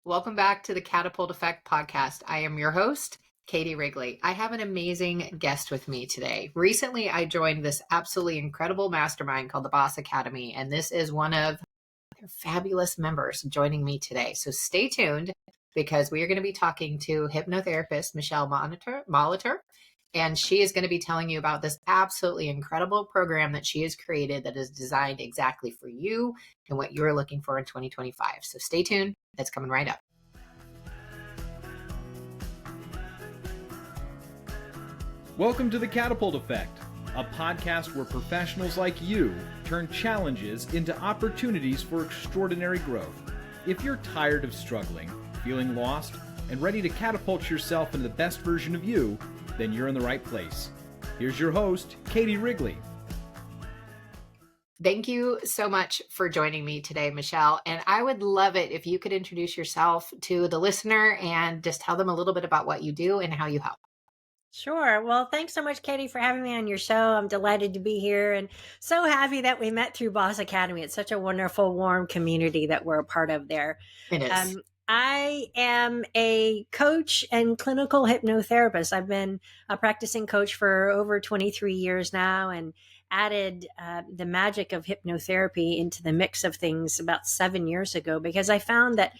Welcome back to the Catapult Effect podcast. I am your host, Katie Wrigley. I have an amazing guest with me today. Recently, I joined this absolutely incredible mastermind called the Boss Academy, and this is one of their fabulous members joining me today. So stay tuned because we are going to be talking to hypnotherapist Michele Molitor, and she is going to be telling you about this absolutely incredible program that she has created that is designed exactly for you and what you're looking for in 2025. So stay tuned. It's coming right up. Welcome to the Catapult Effect, a podcast where professionals like you turn challenges into opportunities for extraordinary growth. If you're tired of struggling, feeling lost, and ready to catapult yourself into the best version of you, then you're in the right place. Here's your host, Katie Wrigley. Thank you so much for joining me today, Michele. And I would love it if you could introduce yourself to the listener and just tell them a little bit about what you do and how you help. Sure. Well, thanks so much, Katie, for having me on your show. I'm delighted to be here and so happy that we met through Boss Academy. It's such a wonderful, warm community that we're a part of there. It is. I am a coach and clinical hypnotherapist. I've been a practicing coach for over 23 years now and added the magic of hypnotherapy into the mix of things about 7 years ago because I found that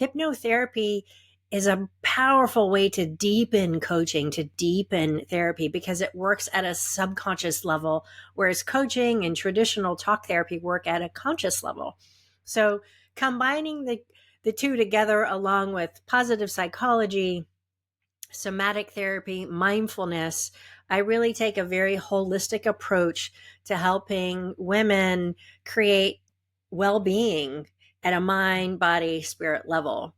hypnotherapy is a powerful way to deepen coaching, to deepen therapy, because it works at a subconscious level, whereas coaching and traditional talk therapy work at a conscious level. So combining the two together, along with positive psychology, somatic therapy, mindfulness, I really take a very holistic approach to helping women create well-being at a mind, body, spirit level.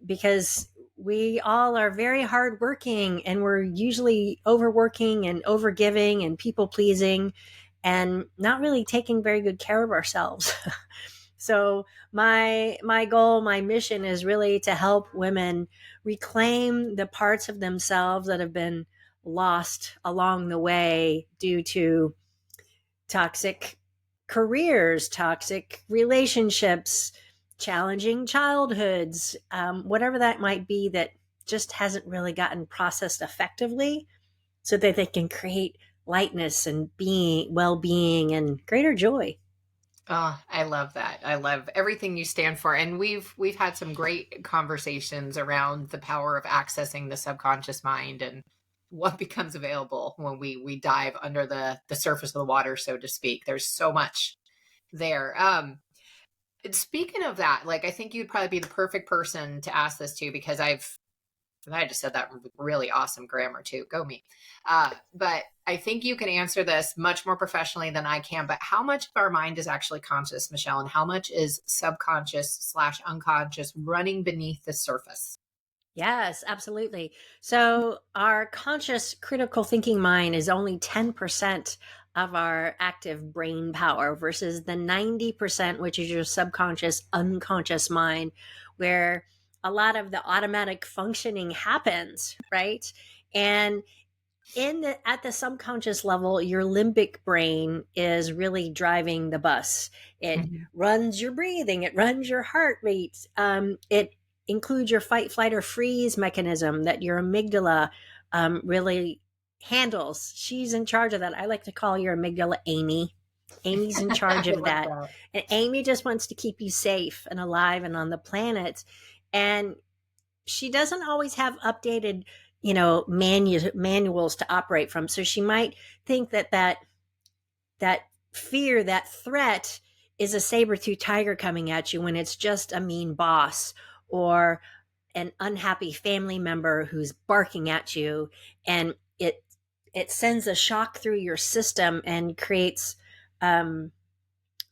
Because we all are very hardworking and we're usually overworking and overgiving and people pleasing and not really taking very good care of ourselves. So my goal, my mission is really to help women reclaim the parts of themselves that have been lost along the way due to toxic careers, toxic relationships, challenging childhoods, whatever that might be that just hasn't really gotten processed effectively so that they can create lightness and well-being and greater joy. Oh, I love that. I love everything you stand for. And we've had some great conversations around the power of accessing the subconscious mind and what becomes available when we dive under the surface of the water, so to speak. There's so much there. Speaking of that, like, I think you'd probably be the perfect person to ask this to because I just said that really awesome grammar too. Go me. But I think you can answer this much more professionally than I can. But how much of our mind is actually conscious, Michele, and how much is subconscious / unconscious running beneath the surface? Yes, absolutely. So our conscious critical thinking mind is only 10% of our active brain power versus the 90%, which is your subconscious, unconscious mind, where a lot of the automatic functioning happens, right? And at the subconscious level, your limbic brain is really driving the bus. It runs your breathing, it runs your heart rate, it includes your fight, flight, or freeze mechanism that your amygdala really handles. She's in charge of that. I like to call your amygdala Amy. Amy's in charge of that. And Amy just wants to keep you safe and alive and on the planet. And she doesn't always have updated, manuals to operate from. So she might think that fear, that threat is a saber-tooth tiger coming at you when it's just a mean boss or an unhappy family member who's barking at you, and it sends a shock through your system and creates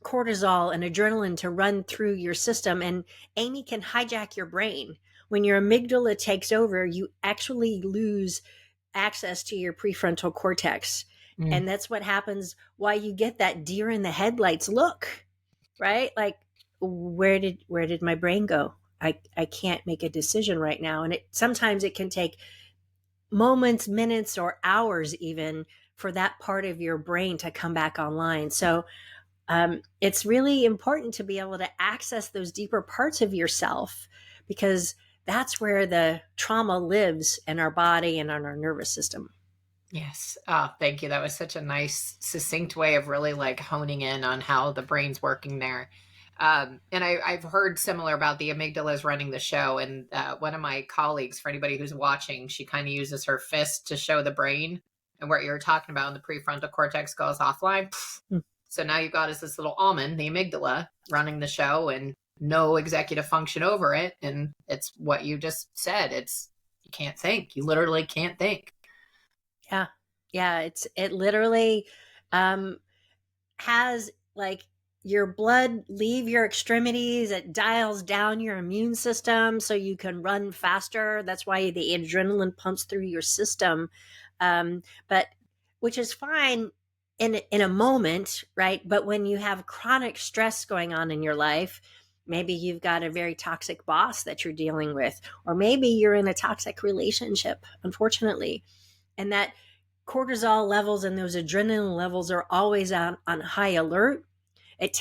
cortisol and adrenaline to run through your system. And Amy can hijack your brain. When your amygdala takes over, you actually lose access to your prefrontal cortex. And that's what happens why you get that deer in the headlights look, right? Like, where did my brain go? I can't make a decision right now. And sometimes it can take moments, minutes, or hours even for that part of your brain to come back online. So it's really important to be able to access those deeper parts of yourself because that's where the trauma lives in our body and on our nervous system. Yes. Oh, thank you. That was such a nice, succinct way of really like honing in on how the brain's working there. And I've heard similar about the amygdala is running the show. And one of my colleagues, for anybody who's watching, she kind of uses her fist to show the brain. And what you're talking about in the prefrontal cortex goes offline. Mm. So now you've got this little almond, the amygdala, running the show and no executive function over it. And it's what you just said. You can't think. You literally can't think. Yeah. Yeah. It literally has like your blood leave your extremities. It dials down your immune system so you can run faster. That's why the adrenaline pumps through your system. But which is fine in a moment, right? But when you have chronic stress going on in your life, maybe you've got a very toxic boss that you're dealing with, or maybe you're in a toxic relationship, unfortunately. And that cortisol levels and those adrenaline levels are always on high alert. It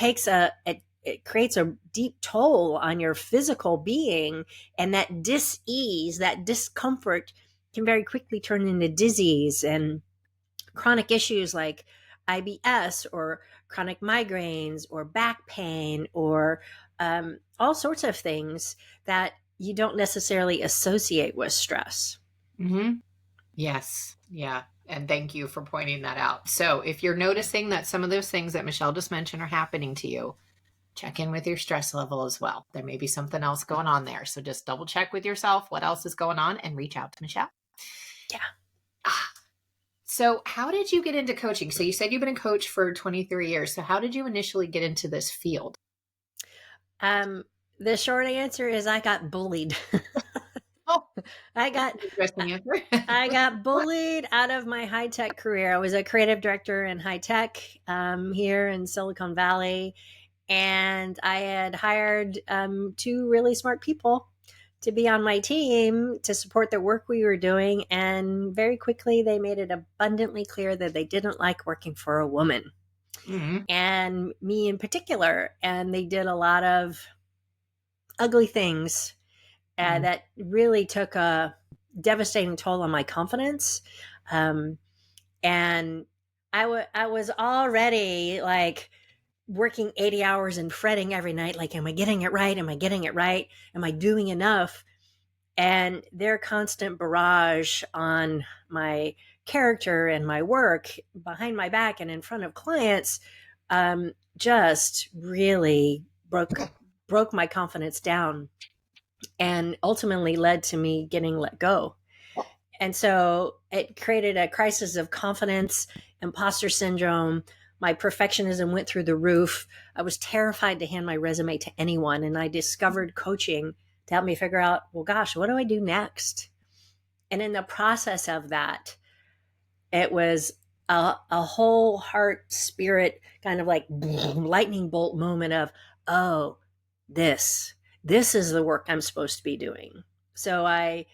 creates a deep toll on your physical being. And that dis-ease, that discomfort can very quickly turn into disease and chronic issues like IBS or chronic migraines or back pain or all sorts of things that you don't necessarily associate with stress. Mm-hmm. Yes. Yeah. And thank you for pointing that out. So if you're noticing that some of those things that Michele just mentioned are happening to you, check in with your stress level as well. There may be something else going on there. So just double check with yourself what else is going on and reach out to Michele. Yeah. So how did you get into coaching? So you said you've been a coach for 23 years. So how did you initially get into this field? The short answer is I got bullied. Oh, I got bullied out of my high tech career. I was a creative director in high tech here in Silicon Valley, and I had hired two really smart people to be on my team to support the work we were doing. And very quickly, they made it abundantly clear that they didn't like working for a woman, and me in particular. And they did a lot of ugly things that really took a devastating toll on my confidence. And I was already like working 80 hours and fretting every night, like, am I getting it right? Am I getting it right? Am I doing enough? And their constant barrage on my character and my work behind my back and in front of clients just really broke my confidence down, and ultimately led to me getting let go. And so it created a crisis of confidence, imposter syndrome. My perfectionism went through the roof. I was terrified to hand my resume to anyone. And I discovered coaching to help me figure out, well, gosh, what do I do next? And in the process of that, it was a whole heart, spirit kind of like lightning bolt moment of, oh, this is the work I'm supposed to be doing. So I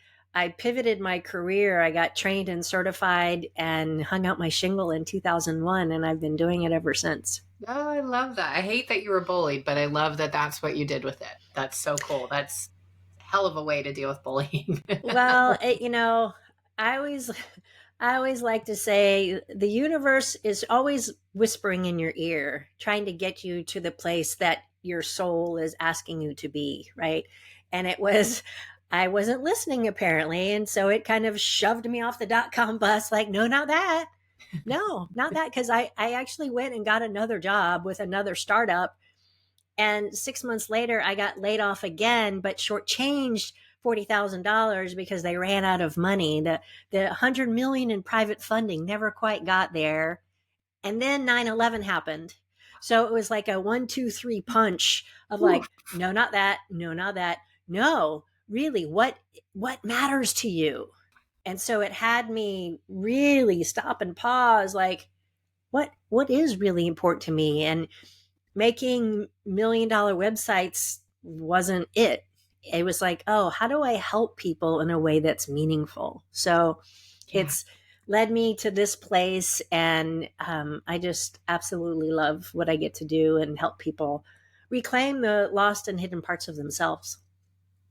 pivoted my career. I got trained and certified and hung out my shingle in 2001, and I've been doing it ever since. Oh, I love that. I hate that you were bullied, but I love that that's what you did with it. That's so cool. That's a hell of a way to deal with bullying. Well, I always like to say the universe is always whispering in your ear, trying to get you to the place that your soul is asking you to be, right? And I wasn't listening apparently. And so it kind of shoved me off the .com bus like, no, not that. No, not that. Because I actually went and got another job with another startup. And 6 months later, I got laid off again, but shortchanged $40,000 because they ran out of money. The $100 million in private funding never quite got there. And then 9/11 happened. So it was like a 1, 2, 3 punch of like, no, not that. No, not that. No, really, what matters to you? And so it had me really stop and pause, like, what is really important to me? And making $1 million websites wasn't it. It was like, oh, how do I help people in a way that's meaningful? So it's led me to this place, and I just absolutely love what I get to do and help people reclaim the lost and hidden parts of themselves.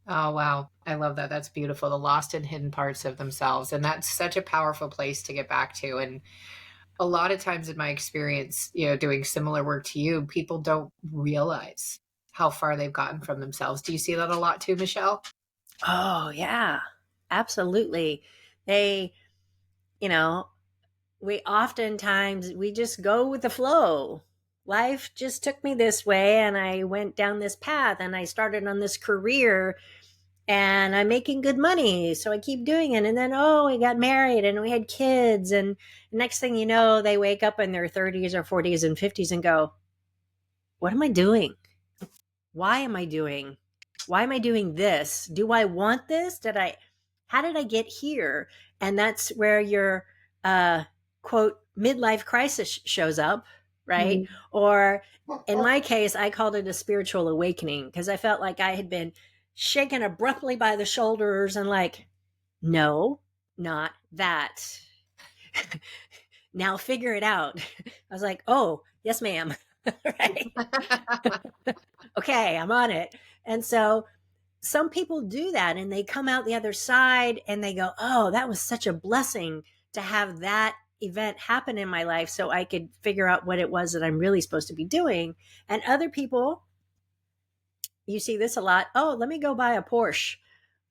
Oh, wow. I love that. That's beautiful. The lost and hidden parts of themselves. And that's such a powerful place to get back to. And a lot of times in my experience, doing similar work to you, people don't realize how far they've gotten from themselves. Do you see that a lot too, Michele? Oh, yeah, absolutely. They, you know, we just go with the flow. Life just took me this way and I went down this path and I started on this career and I'm making good money. So I keep doing it. And then, oh, we got married and we had kids. And next thing you know, they wake up in their 30s or 40s and 50s and go, what am I doing? Why am I doing? Why am I doing this? Do I want this? How did I get here? And that's where your quote midlife crisis shows up, right? Mm. Or in my case, I called it a spiritual awakening because I felt like I had been shaken abruptly by the shoulders and like, no, not that. Now figure it out. I was like, oh, yes, ma'am. Right. Okay, I'm on it. And so some people do that and they come out the other side and they go, oh, that was such a blessing to have that event happen in my life so I could figure out what it was that I'm really supposed to be doing. And other people, you see this a lot. Oh, let me go buy a Porsche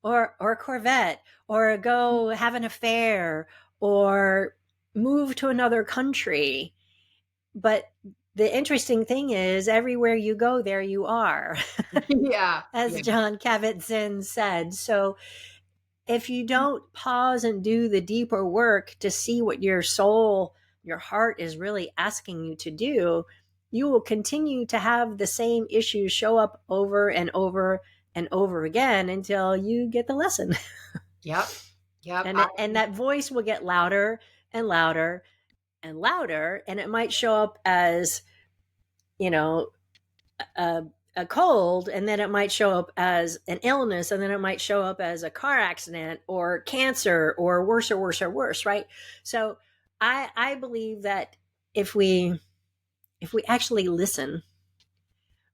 or a Corvette or go have an affair or move to another country. But the interesting thing is everywhere you go, there you are. Yeah. As Yeah. John Kabat-Zinn said. So if you don't pause and do the deeper work to see what your soul, your heart is really asking you to do, you will continue to have the same issues show up over and over and over again until you get the lesson. Yep. Yep. And that voice will get louder and louder and louder. And it might show up as, a cold, and then it might show up as an illness, and then it might show up as a car accident or cancer or worse, right? So I believe that if we actually listen,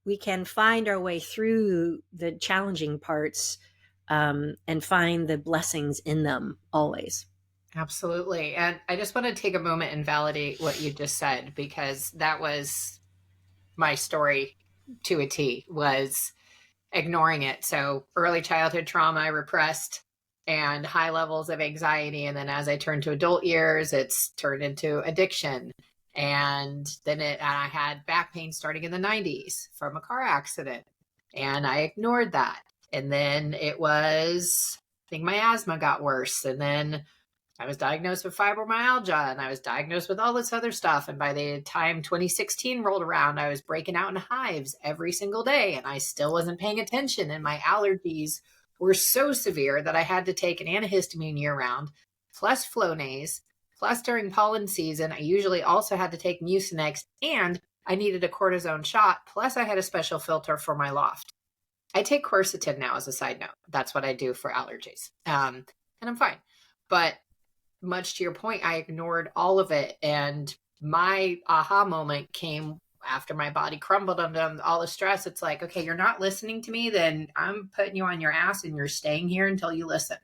we can find our way through the challenging parts and find the blessings in them always. Absolutely. And I just want to take a moment and validate what you just said, because that was my story to a T, was ignoring it. So early childhood trauma, I repressed, and high levels of anxiety. And then as I turned to adult years, it's turned into addiction. And then I had back pain starting in the 90s from a car accident. And I ignored that. And then I think my asthma got worse. And then I was diagnosed with fibromyalgia and I was diagnosed with all this other stuff. And by the time 2016 rolled around, I was breaking out in hives every single day and I still wasn't paying attention. And my allergies were so severe that I had to take an antihistamine year round, plus Flonase, plus during pollen season, I usually also had to take Mucinex, and I needed a cortisone shot. Plus I had a special filter for my loft. I take quercetin now as a side note. That's what I do for allergies. And I'm fine. But much to your point, I ignored all of it. And my aha moment came after my body crumbled under all the stress. It's like, okay, you're not listening to me, then I'm putting you on your ass and you're staying here until you listen.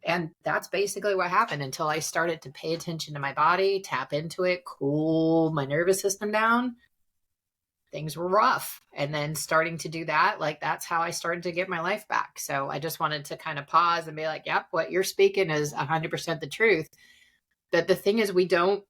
And that's basically what happened until I started to pay attention to my body, tap into it, cool my nervous system down. Things were rough. And then starting to do that, like that's how I started to get my life back. So I just wanted to kind of pause and be like, yep, what you're speaking is 100% the truth. But the thing is, we don't,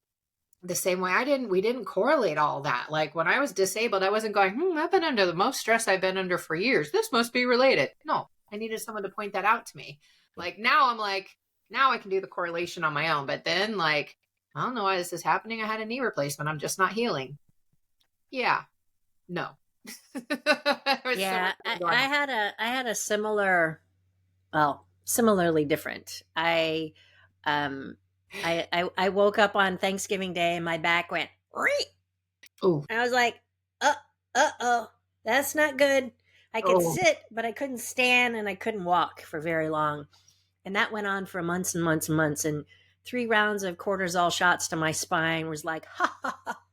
the same way we didn't correlate all that. Like when I was disabled, I wasn't going, I've been under the most stress I've been under for years. This must be related. No, I needed someone to point that out to me. Like now I'm like, now I can do the correlation on my own. But then like, I don't know why this is happening. I had a knee replacement. I'm just not healing. Yeah. No. Yeah, I had a similar, well, similarly different. I woke up on Thanksgiving Day and my back went, Oh, and I was like, oh, that's not good. I could sit, but I couldn't stand and I couldn't walk for very long. And that went on for months and months and months. And 3 rounds of cortisol shots to my spine was like,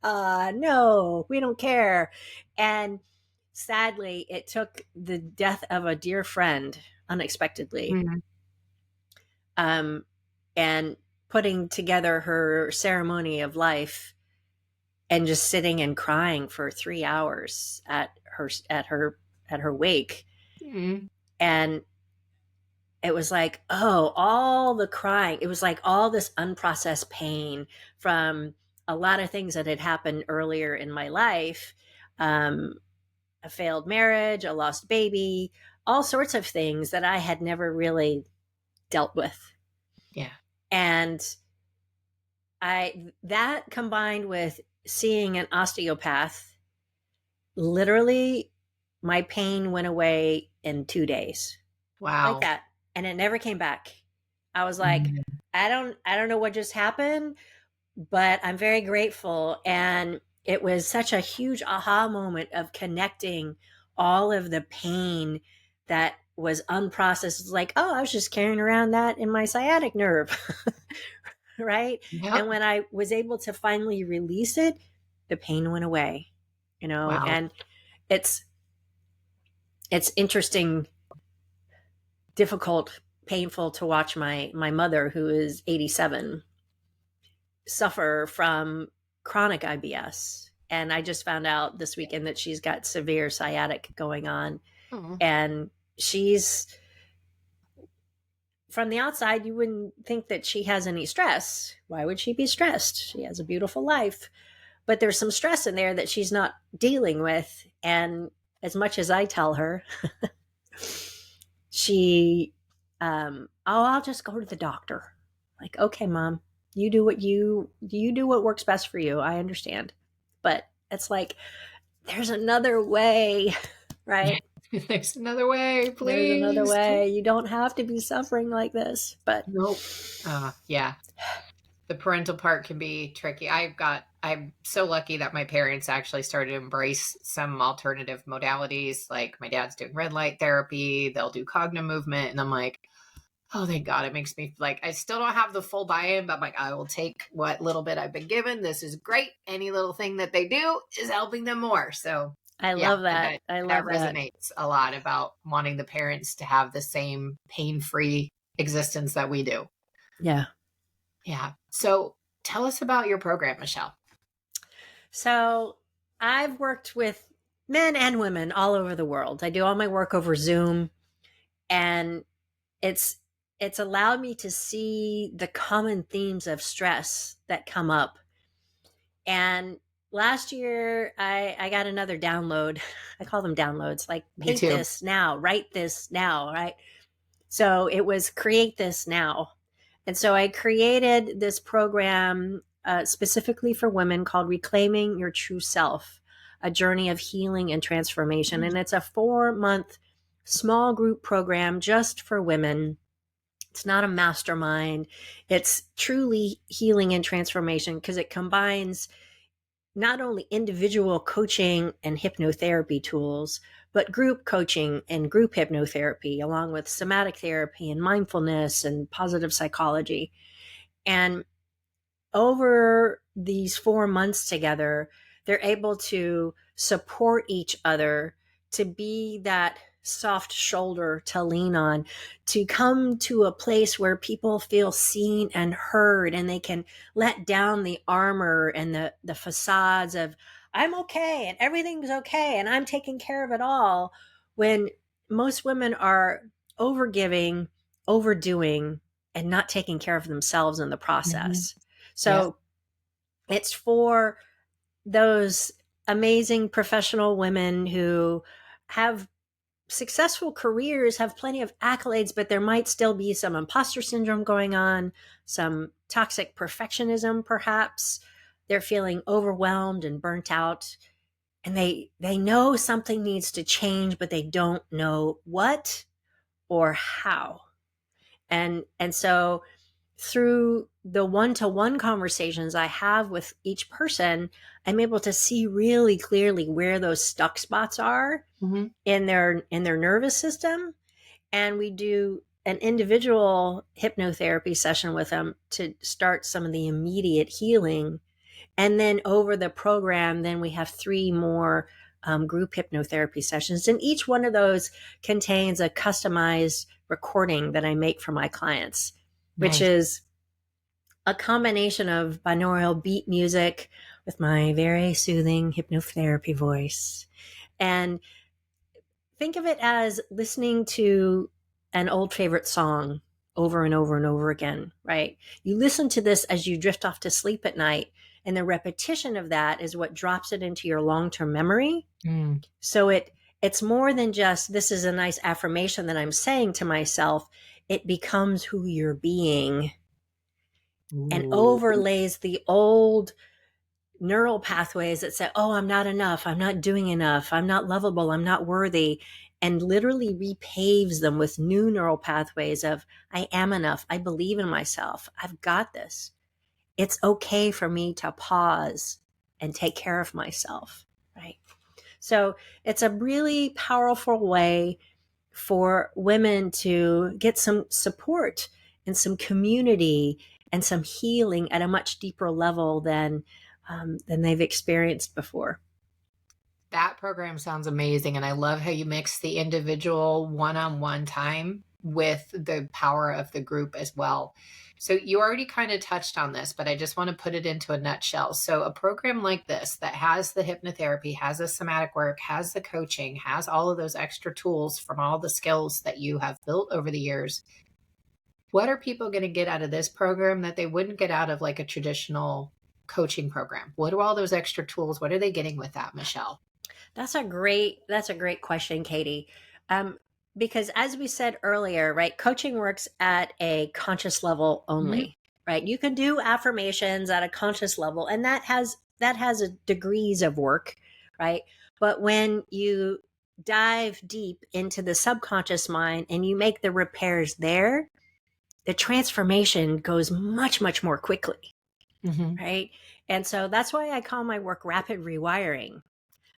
no, we don't care. And sadly, it took the death of a dear friend unexpectedly, Mhm. and putting together her ceremony of life and just sitting and crying for 3 hours at her wake. Mhm. And it was like, oh, all the crying. It was like all this unprocessed pain from a lot of things that had happened earlier in my life. A failed marriage, a lost baby, all sorts of things that I had never really dealt with. Yeah. And that combined with seeing an osteopath, literally my pain went away in 2 days. Like Wow. that. And it never came back. I was like, Mhm. I don't know what just happened, but I'm very grateful. And it was such a huge aha moment of connecting all of the pain that was unprocessed. It's like, oh, I was just carrying around that in my sciatic nerve. Right. And Yep. when I was able to finally release it, the pain went away, Wow. and it's interesting, difficult, painful to watch my mother, who is 87, suffer from chronic IBS. And I just found out this weekend that she's got severe sciatic going on. Oh. And she's, from the outside, you wouldn't think that she has any stress. Why would she be stressed? She has a beautiful life. But there's some stress in there that she's not dealing with. And as much as I tell her, she, I'll just go to the doctor. Like, okay, mom, you do what works best for you. I understand. But it's like, there's another way, right? There's another way, There's another please. way. You don't have to be suffering like this. But Nope. Yeah. The parental part can be tricky. I'm so lucky that my parents actually started to embrace some alternative modalities. Like my dad's doing red light therapy, they'll do cognitive movement. And I'm like, oh, thank God. It makes me like, I still don't have the full buy-in, but I'm like, I will take what little bit I've been given. This is great. Any little thing that they do is helping them more. So I yeah, love that. I that love that. resonates a lot about wanting the parents to have the same pain-free existence that we do. Yeah. Yeah. So tell us about your program, Michele. So I've worked with men and women all over the world. I do all my work over Zoom, and it's allowed me to see the common themes of stress that come up. And last year I got another download. I call them downloads, like Me paint too. this now, write this now, right? So it was create this now. And so I created this program specifically for women called Reclaiming Your True Self, a journey of healing and transformation. And it's a 4-month small group program just for women. It's not a mastermind. It's truly healing and transformation because it combines not only individual coaching and hypnotherapy tools, but group coaching and group hypnotherapy, along with somatic therapy and mindfulness and positive psychology. And over these 4 months together, they're able to support each other, to be that soft shoulder to lean on, to come to a place where people feel seen and heard, and they can let down the armor and the facades of I'm okay and everything's okay and I'm taking care of it all, when most women are overgiving, overdoing, and not taking care of themselves in the Mhm. process. Yeah. So it's for those amazing professional women who have successful careers, have plenty of accolades, but there might still be some imposter syndrome going on, some toxic perfectionism, perhaps. They're feeling overwhelmed and burnt out, and they know something needs to change, but they don't know what or how. And so through the one-to-one conversations I have with each person, I'm able to see really clearly where those stuck spots are Mhm. in their nervous system. And we do an individual hypnotherapy session with them to start some of the immediate healing. And then over the program, then we have 3 more group hypnotherapy sessions. And each one of those contains a customized recording that I make for my clients, which Nice. is a combination of binaural beat music with my very soothing hypnotherapy voice. And think of it as listening to an old favorite song over and over and over again, right? You listen to this as you drift off to sleep at night, and the repetition of that is what drops it into your long-term memory. Mm. So it's more than just, this is a nice affirmation that I'm saying to myself. It becomes who you're being and Ooh. overlays the old neural pathways that say, oh, I'm not enough, I'm not doing enough, I'm not lovable, I'm not worthy, and literally repaves them with new neural pathways of, I am enough, I believe in myself, I've got this. It's okay for me to pause and take care of myself, right? So it's a really powerful way for women to get some support and some community and some healing at a much deeper level than they've experienced before. That program sounds amazing. And I love how you mix the individual one-on-one time with the power of the group as well. So you already kind of touched on this, but I just want to put it into a nutshell. So a program like this that has the hypnotherapy, has the somatic work, has the coaching, has all of those extra tools from all the skills that you have built over the years. What are people going to get out of this program that they wouldn't get out of like a traditional coaching program? What are all those extra tools? What are they getting with that, Michele? That's a great question, Katie. Because as we said earlier, right, coaching works at a conscious level only, right? You can do affirmations at a conscious level, and that has a degrees of work, right? But when you dive deep into the subconscious mind and you make the repairs there, the transformation goes much, much more quickly, right? And so that's why I call my work rapid rewiring,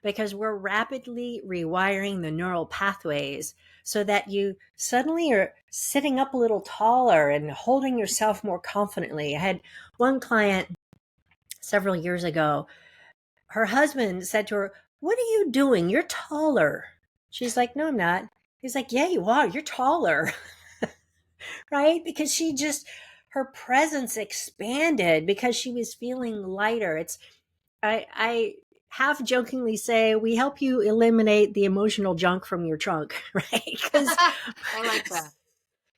because we're rapidly rewiring the neural pathways so that you suddenly are sitting up a little taller and holding yourself more confidently. I had one client several years ago. Her husband said to her, "What are you doing? You're taller." She's like, "No, I'm not." He's like, "Yeah, you are. You're taller." Right? Because her presence expanded because she was feeling lighter. I half jokingly say, we help you eliminate the emotional junk from your trunk, right? Because I like that.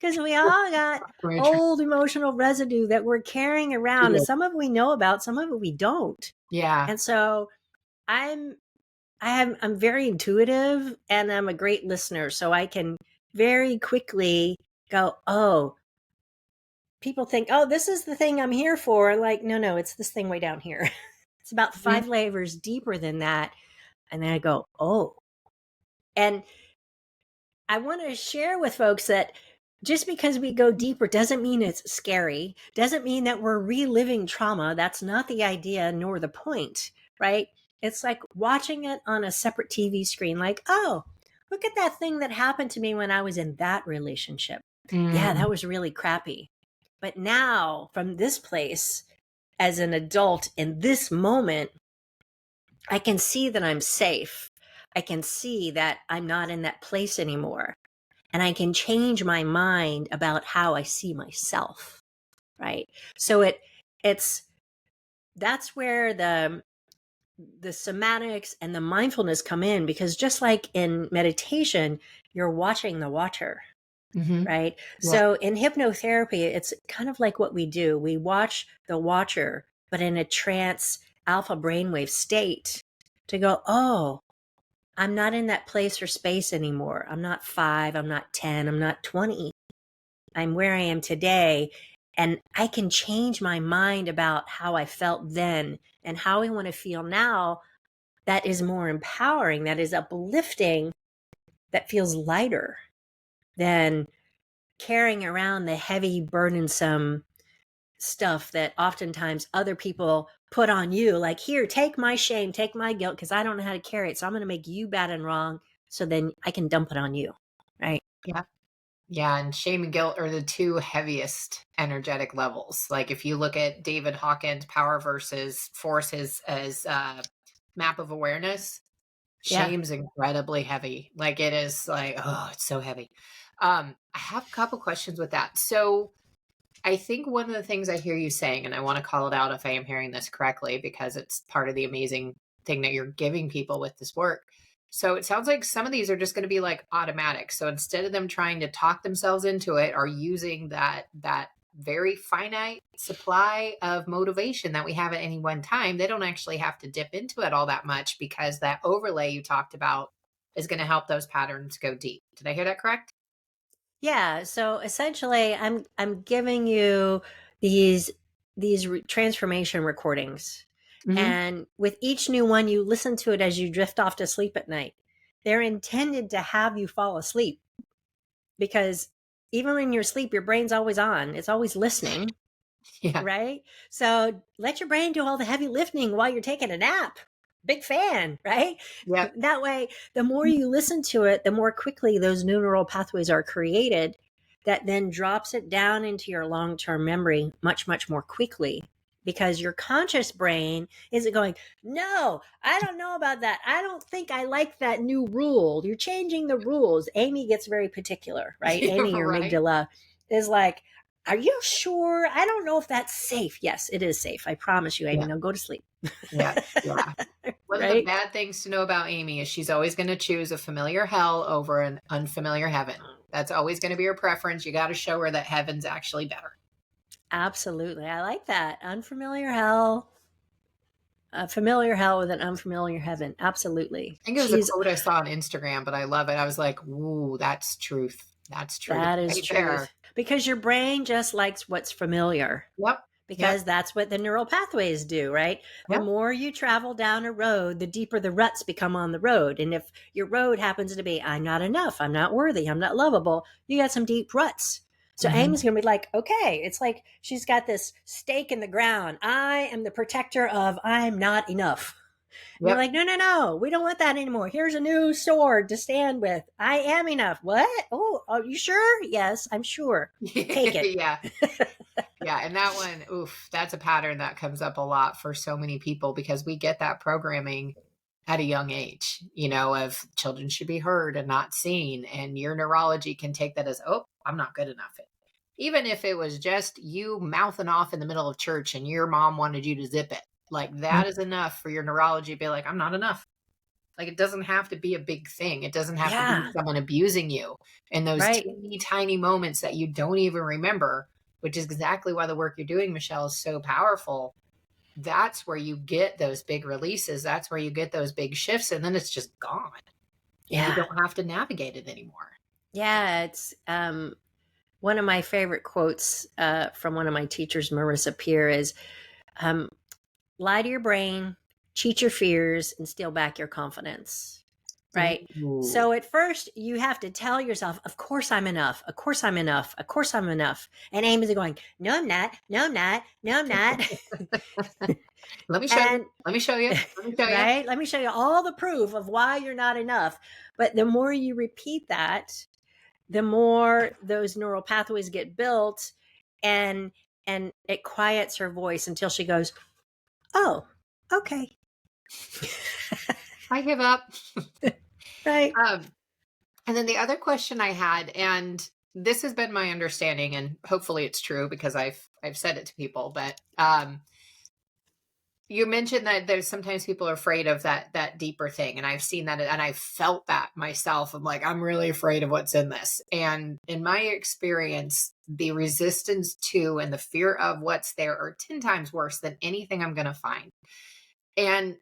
we all got old emotional residue that we're carrying around, and some of it we know about, some of it we don't. Yeah. And so I'm very intuitive, and I'm a great listener, so I can very quickly go, oh, people think, oh, this is the thing I'm here for. Like, no, it's this thing way down here. It's about 5 layers deeper than that. And then I go, oh. And I want to share with folks that just because we go deeper doesn't mean it's scary, doesn't mean that we're reliving trauma. That's not the idea nor the point, right? It's like watching it on a separate TV screen, like, oh, look at that thing that happened to me when I was in that relationship. Yeah, that was really crappy. But now, from this place, as an adult in this moment, I can see that I'm safe. I can see that I'm not in that place anymore. And I can change my mind about how I see myself, right? So that's where the somatics and the mindfulness come in, because just like in meditation, you're watching the watcher. Right. Yeah. So in hypnotherapy, it's kind of like what we do. We watch the watcher, but in a trance alpha brainwave state, to go, oh, I'm not in that place or space anymore. I'm not 5, I'm not 10, I'm not 20. I'm where I am today. And I can change my mind about how I felt then and how I want to feel now. That is more empowering, that is uplifting, that feels lighter than carrying around the heavy, burdensome stuff that oftentimes other people put on you. Like, here, take my shame, take my guilt, because I don't know how to carry it. So I'm going to make you bad and wrong, so then I can dump it on you. Right. Yeah. Yeah. And shame and guilt are the two heaviest energetic levels. Like if you look at David Hawkins' power versus force as map of awareness, Yeah. Shame's incredibly heavy. Like it is like, oh, it's so heavy. I have a couple questions with that. So I think one of the things I hear you saying, and I want to call it out if I am hearing this correctly, because it's part of the amazing thing that you're giving people with this work. So it sounds like some of these are just going to be like automatic. So instead of them trying to talk themselves into it or using that very finite supply of motivation that we have at any one time, they don't actually have to dip into it all that much because that overlay you talked about is going to help those patterns go deep. Did I hear that correct? Yeah. So essentially, I'm giving you these transformation recordings, Hmm. and with each new one, you listen to it as you drift off to sleep at night. They're intended to have you fall asleep because even when you're asleep, your brain's always on. It's always listening, Yeah. right? So let your brain do all the heavy lifting while you're taking a nap. Big fan, right? Yep. That way, the more you listen to it, the more quickly those new neural pathways are created that then drops it down into your long-term memory much, much more quickly because your conscious brain isn't going, no, I don't know about that. I don't think I like that new rule. You're changing the rules. Amy gets very particular, right? Yeah, Amy, your right. amygdala, is like, are you sure? I don't know if that's safe. Yes, it is safe. I promise you, Amy. Yeah. Now go to sleep. Yeah. Yeah. One of the Right? bad things to know about Amy is she's always going to choose a familiar hell over an unfamiliar heaven. That's always going to be her preference. You got to show her that heaven's actually better. Absolutely. I like that. Unfamiliar hell, a familiar hell with an unfamiliar heaven. Absolutely. I think it was a She's, quote I saw on Instagram, but I love it. I was like, ooh, that's truth. That's truth that is right there. truth. Because your brain just likes what's familiar. Yep. Because Yep. that's what the neural pathways do, right? The Yep. more you travel down a road, the deeper the ruts become on the road. And if your road happens to be, I'm not enough, I'm not worthy, I'm not lovable, you got some deep ruts. So Hmm. Amy's going to be like, okay, it's like she's got this stake in the ground. I am the protector of I'm not enough. And you're Yep. like, no, no, no, we don't want that anymore. Here's a new sword to stand with. I am enough. What? Oh, are you sure? Yes, I'm sure. Take it. Yeah. Yeah. And that one, oof, that's a pattern that comes up a lot for so many people because we get that programming at a young age, of children should be heard and not seen. And your neurology can take that as, oh, I'm not good enough. Even if it was just you mouthing off in the middle of church and your mom wanted you to zip it, like that is enough for your neurology to be like, I'm not enough. Like it doesn't have to be a big thing. It doesn't have to be Yeah, someone abusing you in those right. teeny tiny moments that you don't even remember, which is exactly why the work you're doing, Michele, is so powerful. That's where you get those big releases. That's where you get those big shifts. And then it's just gone and you Yeah. don't have to navigate it anymore. Yeah, it's one of my favorite quotes from one of my teachers, Marissa Peer, is um, lie to your brain, cheat your fears, and steal back your confidence. Right. Ooh. So at first, you have to tell yourself, of course I'm enough. Of course I'm enough. Of course I'm enough. And Amy's going, no, I'm not. No, I'm not. No, I'm not. Let me show you. And Let me show you. Let me show you. right, let me show you all the proof of why you're not enough. But the more you repeat that, the more those neural pathways get built, and it quiets her voice until she goes, oh, okay. I give up. Right. And then the other question I had, and this has been my understanding, and hopefully it's true because I've said it to people, but you mentioned that there's sometimes people are afraid of that deeper thing, and I've seen that, and I've felt that myself. I'm like, I'm really afraid of what's in this, and in my experience, the resistance to and the fear of what's there are 10 times worse than anything I'm going to find. And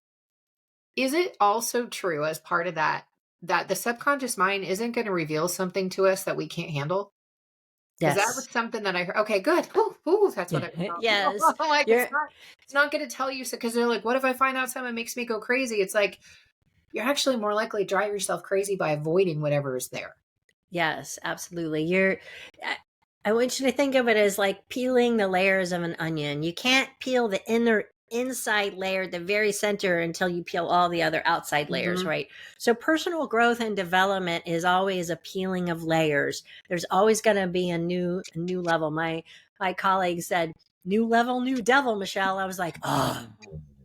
is it also true as part of that the subconscious mind isn't going to reveal something to us that we can't handle? Because that was Yes. something that I heard. Okay, good. Ooh, ooh, that's what I Yes. like. You're It's not going to tell you. So, because they're like, what if I find out something makes me go crazy? It's like you're actually more likely to drive yourself crazy by avoiding whatever is there. yes, absolutely. I want you to think of it as like peeling the layers of an onion. You can't peel the inside layer, the very center, until you peel all the other outside layers, Hmm. right? So personal growth and development is always a peeling of layers. There's always going to be a new level. My colleague said, "New level, new devil," Michele. I was like, "Oh,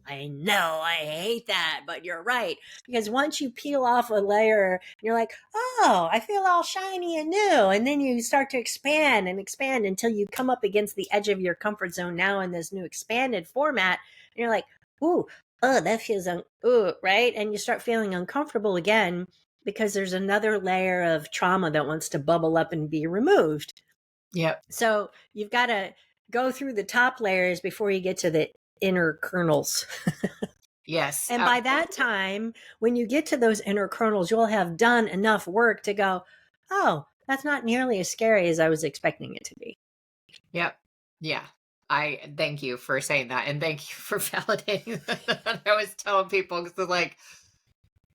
I know, I hate that, but you're right. Because once you peel off a layer, you're like, oh, I feel all shiny and new. And then you start to expand and expand until you come up against the edge of your comfort zone now in this new expanded format. And you're like, ooh, oh, that feels, right? And you start feeling uncomfortable again because there's another layer of trauma that wants to bubble up and be removed. Yep. So you've got to go through the top layers before you get to the inner kernels. Yes. And by that time, when you get to those inner kernels, you'll have done enough work to go, oh, that's not nearly as scary as I was expecting it to be. Yep. Yeah. I thank you for saying that. And thank you for validating that. I was telling people, because like,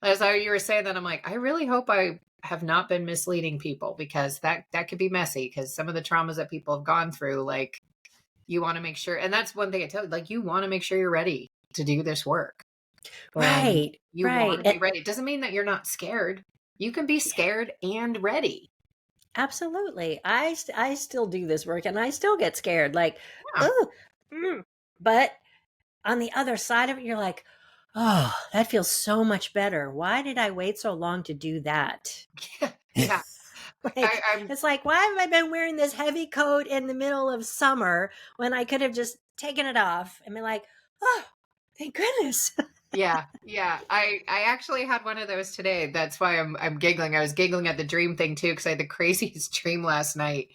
as you were saying that, I'm like, I really hope I have not been misleading people, because that could be messy, because some of the traumas that people have gone through, like, you want to make sure. And that's one thing I tell you, like, you want to make sure you're ready to do this work. Right. You want to be ready. It doesn't mean that you're not scared. You can be scared and ready. Absolutely. I still do this work and I still get scared. Like, but on the other side of it, you're like, oh, that feels so much better. Why did I wait so long to do that? Yeah. It's like, why have I been wearing this heavy coat in the middle of summer when I could have just taken it off and been like, oh, thank goodness. Yeah. I actually had one of those today. That's why I'm giggling. I was giggling at the dream thing too, because I had the craziest dream last night.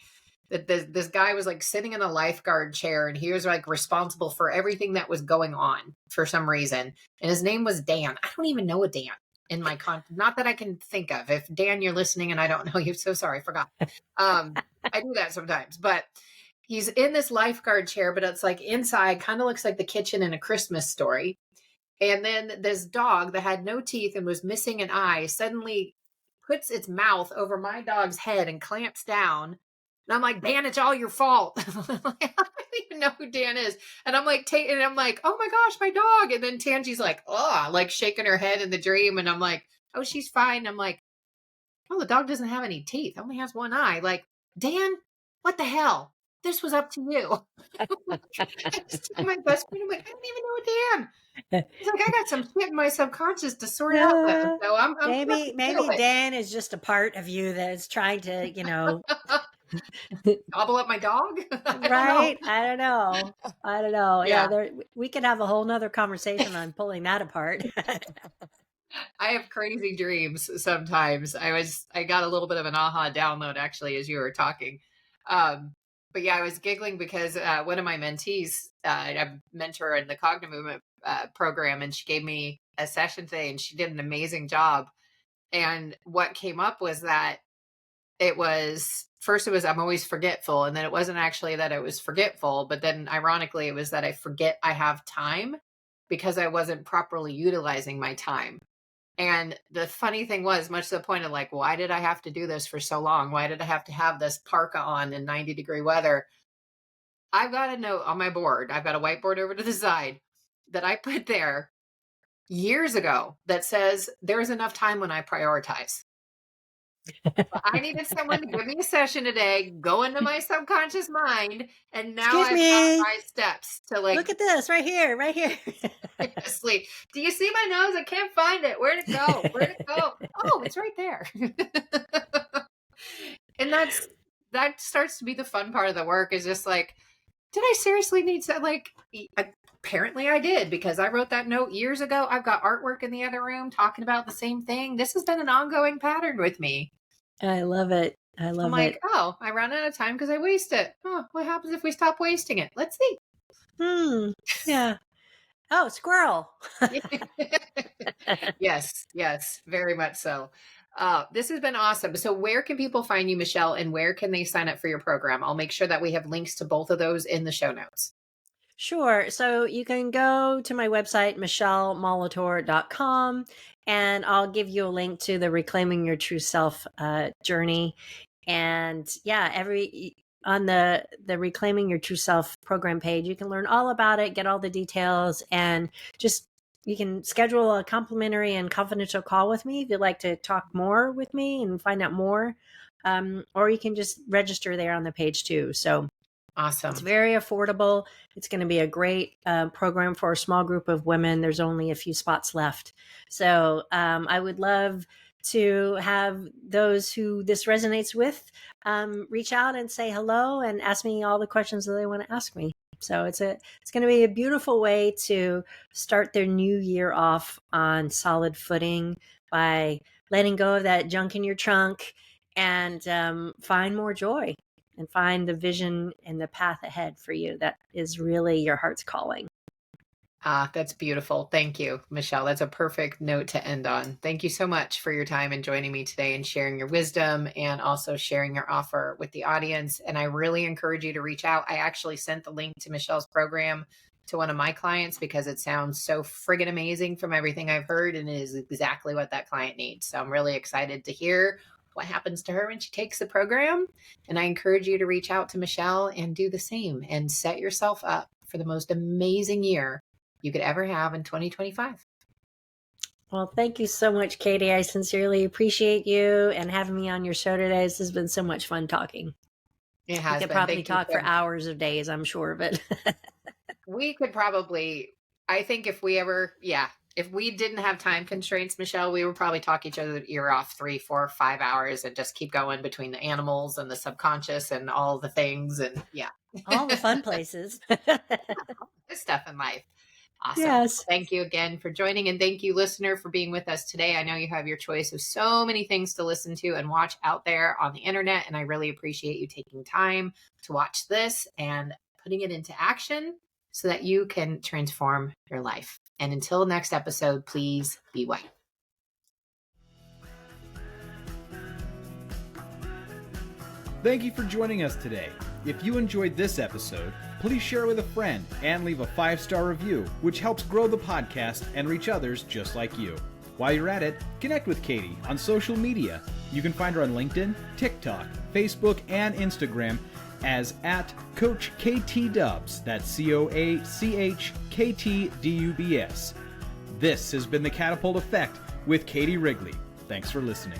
That this guy was like sitting in a lifeguard chair, and he was like responsible for everything that was going on for some reason. And his name was Dan. I don't even know a Dan in my not that I can think of. If Dan, you're listening and I don't know you, so sorry, I forgot. I do that sometimes, but he's in this lifeguard chair, but it's like inside, kind of looks like the kitchen in A Christmas Story. And then this dog that had no teeth and was missing an eye suddenly puts its mouth over my dog's head and clamps down. And I'm like, Dan, it's all your fault. I don't even know who Dan is. And I'm like, oh my gosh, my dog. And then Tangie's like, oh, like shaking her head in the dream. And I'm like, oh, she's fine. I'm like, oh, the dog doesn't have any teeth. Only has one eye. Like, Dan, what the hell? This was up to you. I just told my best friend, I'm like, I don't even know a Dan. He's like, I got some shit in my subconscious to sort out with. So I'm maybe Dan is just a part of you that is trying to, gobble up my dog. I don't know. Yeah. We could have a whole nother conversation on pulling that apart. I have crazy dreams sometimes. I got a little bit of an aha download actually as you were talking. But yeah, I was giggling because one of my mentees, I mentor in the cognitive movement program, and she gave me a session today, and she did an amazing job. And what came up was that it was I'm always forgetful, and then it wasn't actually that I was forgetful, but then ironically it was that I forget I have time because I wasn't properly utilizing my time. And the funny thing was, much to the point of like, why did I have to do this for so long? Why did I have to have this parka on in 90-degree weather? I've got a note on my board. I've got a whiteboard over to the side that I put there years ago that says there is enough time when I prioritize. I needed someone to give me a session today, go into my subconscious mind, and now I've got my steps to like, look at this right here. Sleep. Do you see my nose? I can't find it. Where'd it go? Oh, it's right there. And that starts to be the fun part of the work, is just like, did I seriously need to, like, apparently I did, because I wrote that note years ago. I've got artwork in the other room talking about the same thing. This has been an ongoing pattern with me. I love it. I'm like, oh, I ran out of time because I waste it. Oh, what happens if we stop wasting it? Let's see. Yeah. Oh, squirrel. Yes, very much so. This has been awesome. So where can people find you, Michele, and where can they sign up for your program? I'll make sure that we have links to both of those in the show notes. Sure. So you can go to my website, michelemolitor.com, and I'll give you a link to the Reclaiming Your True Self journey. And yeah, on the Reclaiming Your True Self program page, you can learn all about it, get all the details, and you can schedule a complimentary and confidential call with me if you'd like to talk more with me and find out more. Or you can just register there on the page too. So Awesome. It's very affordable. It's going to be a great program for a small group of women. There's only a few spots left. So I would love to have those who this resonates with reach out and say hello and ask me all the questions that they want to ask me. So it's going to be a beautiful way to start their new year off on solid footing by letting go of that junk in your trunk and find more joy and find the vision and the path ahead for you. That is really your heart's calling. That's beautiful. Thank you, Michele. That's a perfect note to end on. Thank you so much for your time and joining me today and sharing your wisdom and also sharing your offer with the audience. And I really encourage you to reach out. I actually sent the link to Michele's program to one of my clients because it sounds so friggin' amazing from everything I've heard, and it is exactly what that client needs. So I'm really excited to hear what happens to her when she takes the program. And I encourage you to reach out to Michele and do the same and set yourself up for the most amazing year you could ever have in 2025. Well, thank you so much, Katie. I sincerely appreciate you and having me on your show today. This has been so much fun talking. It has We could been. probably Thank you talk so for much. hours of days, I'm sure, but We could probably, I think if we didn't have time constraints, Michele, we would probably talk each other's ear off 3, 4, 5 hours and just keep going between the animals and the subconscious and all the things. And all the fun places. Good stuff in life. Awesome. Yes. Thank you again for joining. And thank you, listener, for being with us today. I know you have your choice of so many things to listen to and watch out there on the internet. And I really appreciate you taking time to watch this and putting it into action so that you can transform your life. And until next episode, please be well. Thank you for joining us today. If you enjoyed this episode, please share it with a friend and leave a 5-star review, which helps grow the podcast and reach others just like you. While you're at it, connect with Katie on social media. You can find her on LinkedIn, TikTok, Facebook, and Instagram as @CoachKTDubs. That's CoachKTDubs. This has been the Catapult Effect with Katie Wrigley. Thanks for listening.